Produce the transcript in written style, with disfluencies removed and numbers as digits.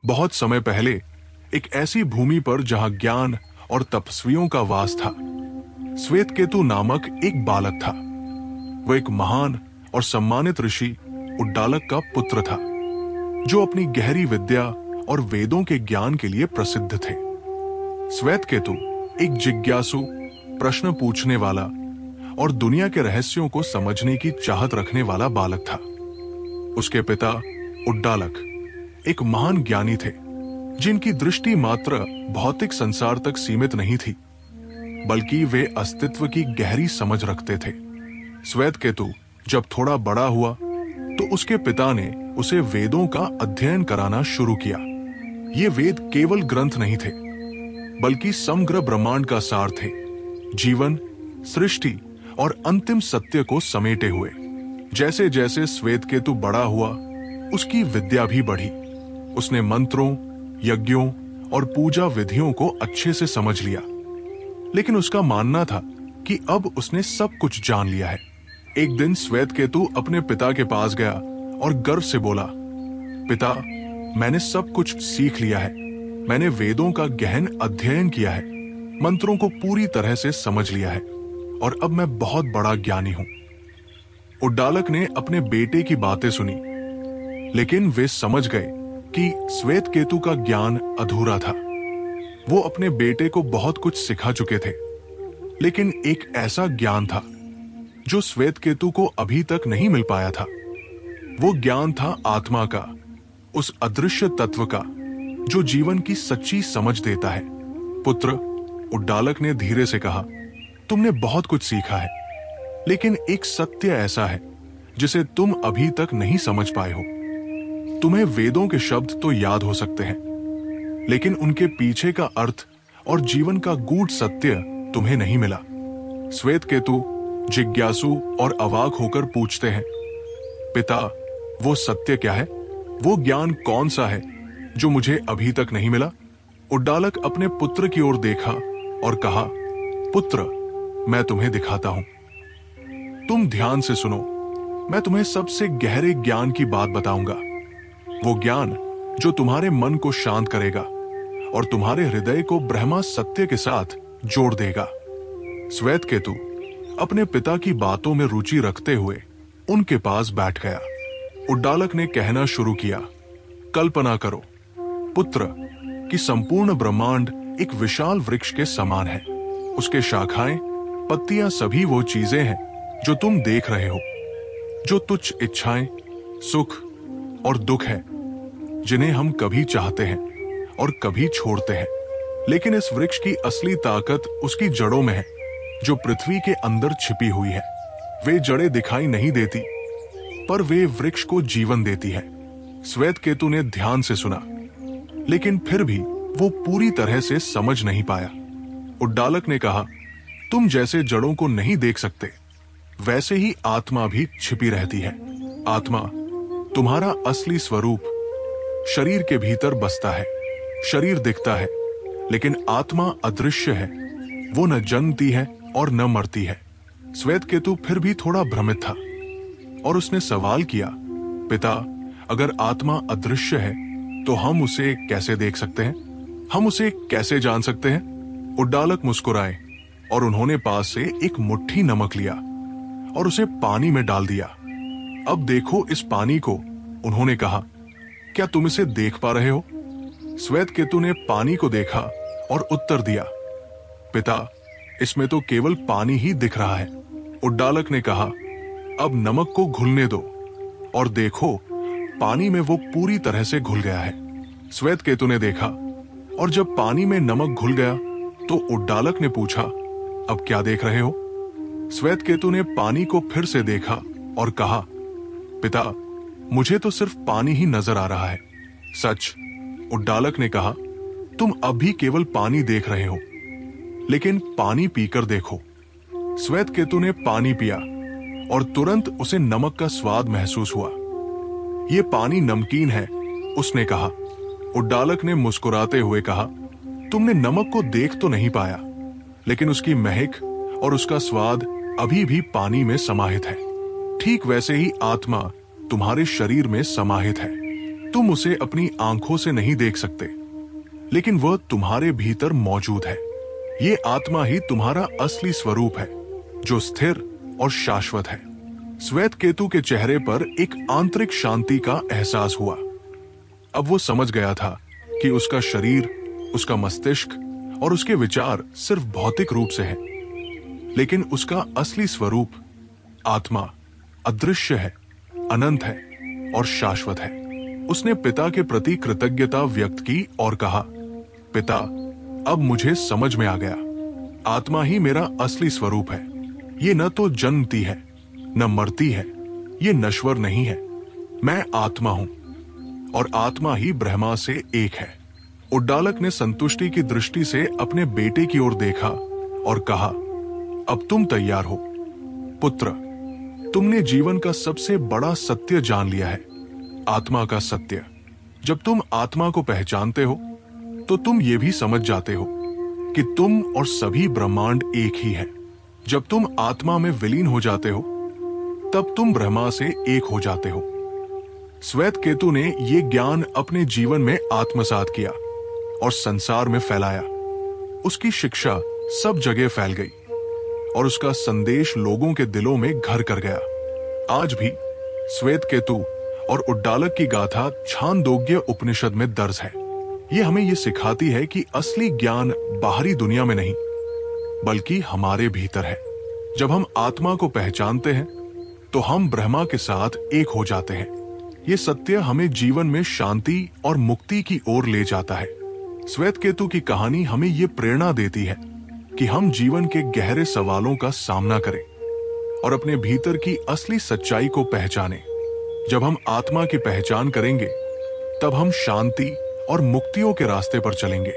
बहुत समय पहले एक ऐसी भूमि पर जहां ज्ञान और तपस्वियों का वास था, श्वेतकेतु नामक एक बालक था। वह एक महान और सम्मानित ऋषि उद्दालक का पुत्र था, जो अपनी गहरी विद्या और वेदों के ज्ञान के लिए प्रसिद्ध थे। श्वेतकेतु एक जिज्ञासु, प्रश्न पूछने वाला और दुनिया के रहस्यों को समझने की चाहत रखने वाला बालक था। उसके पिता उद्दालक एक महान ज्ञानी थे, जिनकी दृष्टि मात्र भौतिक संसार तक सीमित नहीं थी, बल्कि वे अस्तित्व की गहरी समझ रखते थे। श्वेतकेतु जब थोड़ा बड़ा हुआ तो उसके पिता ने उसे वेदों का अध्ययन कराना शुरू किया। ये वेद केवल ग्रंथ नहीं थे, बल्कि समग्र ब्रह्मांड का सार थे, जीवन, सृष्टि और अंतिम सत्य को समेटे हुए। जैसे जैसे श्वेतकेतु बड़ा हुआ, उसकी विद्या भी बढ़ी। उसने मंत्रों, यज्ञों और पूजा विधियों को अच्छे से समझ लिया, लेकिन उसका मानना था कि अब उसने सब कुछ जान लिया है। एक दिन श्वेतकेतु अपने पिता के पास गया और गर्व से बोला, पिता, मैंने सब कुछ सीख लिया है। मैंने वेदों का गहन अध्ययन किया है, मंत्रों को पूरी तरह से समझ लिया है और अब मैं बहुत बड़ा ज्ञानी हूं। उद्दालक ने अपने बेटे की बातें सुनी, लेकिन वे समझ गए कि श्वेतकेतु का ज्ञान अधूरा था। वो अपने बेटे को बहुत कुछ सिखा चुके थे, लेकिन एक ऐसा ज्ञान था जो श्वेतकेतु को अभी तक नहीं मिल पाया था। वो ज्ञान था आत्मा का, उस अदृश्य तत्व का जो जीवन की सच्ची समझ देता है। पुत्र, उद्दालक ने धीरे से कहा, तुमने बहुत कुछ सीखा है, लेकिन एक सत्य ऐसा है जिसे तुम अभी तक नहीं समझ पाए हो। तुम्हें वेदों के शब्द तो याद हो सकते हैं, लेकिन उनके पीछे का अर्थ और जीवन का गूढ़ सत्य तुम्हें नहीं मिला। श्वेतकेतु जिज्ञासु और अवाक होकर पूछते हैं, पिता, वो सत्य क्या है? वो ज्ञान कौन सा है जो मुझे अभी तक नहीं मिला? उद्दालक अपने पुत्र की ओर देखा और कहा, पुत्र, मैं तुम्हें दिखाता हूं। तुम ध्यान से सुनो, मैं तुम्हें सबसे गहरे ज्ञान की बात बताऊंगा। वो ज्ञान जो तुम्हारे मन को शांत करेगा और तुम्हारे हृदय को ब्रह्मा सत्य के साथ जोड़ देगा। श्वेतकेतु अपने पिता की बातों में रुचि रखते हुए उनके पास बैठ गया। उद्दालक ने कहना शुरू किया, कल्पना करो पुत्र कि संपूर्ण ब्रह्मांड एक विशाल वृक्ष के समान है। उसके शाखाएं, पत्तियां सभी वो चीजें हैं जो तुम देख रहे हो, जो तुच्छ इच्छाएं, सुख और दुख है, जिन्हें हम कभी चाहते हैं और कभी छोड़ते हैं। लेकिन इस वृक्ष की असली ताकत उसकी जड़ों में है, जो पृथ्वी के अंदर छिपी हुई है। वे जड़ें दिखाई नहीं देती, पर वे वृक्ष को जीवन देती है। श्वेतकेतु ने ध्यान से सुना, लेकिन फिर भी वो पूरी तरह से समझ नहीं पाया। उद्दालक ने कहा, तुम जैसे जड़ों को नहीं देख सकते, वैसे ही आत्मा भी छिपी रहती है। आत्मा, तुम्हारा असली स्वरूप, शरीर के भीतर बसता है। शरीर दिखता है, लेकिन आत्मा अदृश्य है। वो न जन्मती है और न मरती है। श्वेतकेतु फिर भी थोड़ा भ्रमित था और उसने सवाल किया, पिता, अगर आत्मा अदृश्य है तो हम उसे कैसे देख सकते हैं? हम उसे कैसे जान सकते हैं? उद्दालक मुस्कुराए और उन्होंने पास से एक मुट्ठी नमक लिया और उसे पानी में डाल दिया। अब देखो इस पानी को, उन्होंने कहा, क्या तुम इसे देख पा रहे हो? श्वेतकेतु ने पानी को देखा और उत्तर दिया, पिता, इसमें तो केवल पानी ही दिख रहा है। उद्दालक ने कहा, अब नमक को घुलने दो और देखो, पानी में वो पूरी तरह से घुल गया है। श्वेतकेतु ने देखा और जब पानी में नमक घुल गया तो उद्दालक ने पूछा, अब क्या देख रहे हो? श्वेतकेतु ने पानी को फिर से देखा और कहा, पिता, मुझे तो सिर्फ पानी ही नजर आ रहा है। सच, उद्दालक ने कहा, तुम अब भी केवल पानी देख रहे हो, लेकिन पानी पीकर देखो। श्वेतकेतु ने पानी पिया और तुरंत उसे नमक का स्वाद महसूस हुआ। ये पानी नमकीन है, उसने कहा। उद्दालक ने मुस्कुराते हुए कहा, तुमने नमक को देख तो नहीं पाया, लेकिन उसकी महक और उसका स्वाद अभी भी पानी में समाहित है। ठीक वैसे ही आत्मा तुम्हारे शरीर में समाहित है। तुम उसे अपनी आंखों से नहीं देख सकते, लेकिन वह तुम्हारे भीतर मौजूद है। ये आत्मा ही तुम्हारा असली स्वरूप है, जो स्थिर और शाश्वत है। श्वेत केतु के चेहरे पर एक आंतरिक शांति का एहसास हुआ। अब वो समझ गया था कि उसका शरीर, उसका मस्तिष्क और उसके विचार सिर्फ भौतिक रूप से हैं, लेकिन उसका असली स्वरूप, आत्मा, अदृश्य है, अनंत है और शाश्वत है। उसने पिता के प्रति कृतज्ञता व्यक्त की और कहा, पिता, अब मुझे समझ में आ गया। आत्मा ही मेरा असली स्वरूप है। ये न तो जन्मती है, न मरती है, ये नश्वर नहीं है। मैं आत्मा हूं और आत्मा ही ब्रह्मा से एक है। उद्दालक ने संतुष्टि की दृष्टि से अपने बेटे की ओर देखा और कहा, अब तुम तैयार हो। पुत्र, तुमने जीवन का सबसे बड़ा सत्य जान लिया है, आत्मा का सत्य। जब तुम आत्मा को पहचानते हो तो तुम ये भी समझ जाते हो कि तुम और सभी ब्रह्मांड एक ही है। जब तुम आत्मा में विलीन हो जाते हो तब तुम ब्रह्मा से एक हो जाते हो। श्वेत केतु ने ये ज्ञान अपने जीवन में आत्मसात किया और संसार में फैलाया। उसकी शिक्षा सब जगह फैल गई और उसका संदेश लोगों के दिलों में घर कर गया। आज भी श्वेत केतु और उद्दालक की गाथा छांदोग्य उपनिषद में दर्ज है। ये हमें ये सिखाती है कि असली ज्ञान बाहरी दुनिया में नहीं, बल्कि हमारे भीतर है। जब हम आत्मा को पहचानते हैं तो हम ब्रह्मा के साथ एक हो जाते हैं। ये सत्य हमें जीवन में शांति और मुक्ति की ओर ले जाता है। श्वेत केतु की कहानी हमें ये प्रेरणा देती है कि हम जीवन के गहरे सवालों का सामना करें और अपने भीतर की असली सच्चाई को पहचानें। जब हम आत्मा की पहचान करेंगे तब हम शांति और मुक्तियों के रास्ते पर चलेंगे।